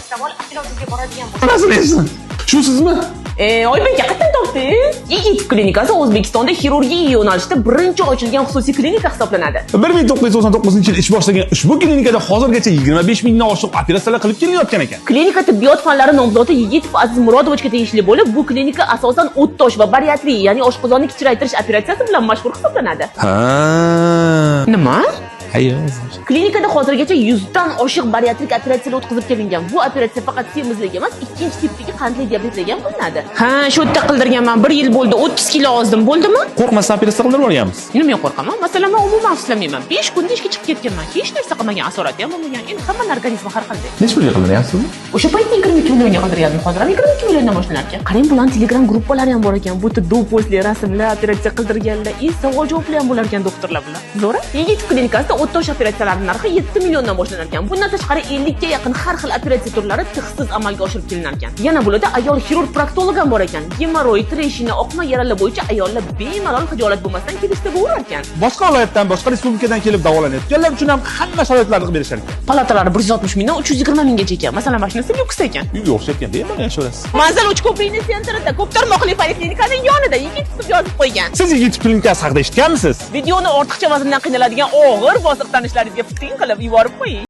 Dastavol operatsiyaga boradigan bo'lsa. Nasıl eshitdim? Shu sizmi? Oybek, qayerdan topdingiz? Yigit klinikasi O'zbekistonda xirurgiya yo'nalishida birinchi ochilgan xususiy klinika hisoblanadi. 1999-yil ish boshlagan ushbu klinikada hozirgacha 25 mingdan oshiq operatsiyalar qilib kelayotgan ekan. Klinika tibbiyot fanlari nomzodi Yigitov Aziz Murodovichga tegishli bo'lib, bu klinika asosan o'ttosh va bariatriya, ya'ni oshqozonni kichraytirish operatsiyasi bilan mashhur hisoblanadi. Ha. Nima? Hayır. Klinikada hozirgacha 100 dan oshiq bariatrik operatsiyalar o'tkazib kelingan. Bu operatsiya faqat semizlik emas, ikkinchi tipdagi qandli diabetlarga ham qilinadi. Ha, shu yerda qildirganman. 1 yil bo'ldi, 30 kilo ozdim, bo'ldimi? Qo'rqmasdan operatsiya qildirib yuborganmiz. Nima qo'rqaman? Masalan, men umuman afsuslamayman. 5 kunda ishga chiqib ketganman. Hech narsa qilmagan, asorati ham bo'lmagan. Endi hamma organizmi har xil. Necha pulga qildiryapsizmi? O'sha paytda 22 millionga qildirgandim. Hozir ham 22 milliondan boshlanarkan. Qarang, bularning Telegram gruppalari ham bor ekan. Bu yerda do'pposli rasmlar, operatsiya qildirganlar, savol javoblar ham bo'lar ekan doktorlar bilan. Zo'ra? Yigit klinikasida o'ttosh operatsiyalar narxi 7 milliondan boshlanarkan. Bundan tashqari 50 ga yaqin har xil operatsiya turlari tig'siz amalga oshirib kelinar ekan. Yana bularda ayol xirurg proktolog ham bor ekan. Gemoroy, treshina, oqma yaralar bo'yicha ayollar bemalol xijolat bo'lmasdan kelishda bo'lar ekan. Boshqa viloyatdan, boshqa respublikadan kelib davolanayotganlar uchun ham hamma sharoitlarni qilib berishar ekan. Palatalari 160 mingdan 320 minggacha ekan. Masalan, mashinasi lyuks ekan. Uyga o'xshatgan, bemalol yashaysiz. Manzil uch ko'prikning sentrida, ko'p tarmoqli poliklinikaning yonida yigit deb yozib qo'ygan. Siz yigit klinikasi haqida eshitganmisiz? Videoni ortiqcha vazndan qiynaladigan og'ir bosiq tanishlaringizga puting qilib yuborib qo'ying.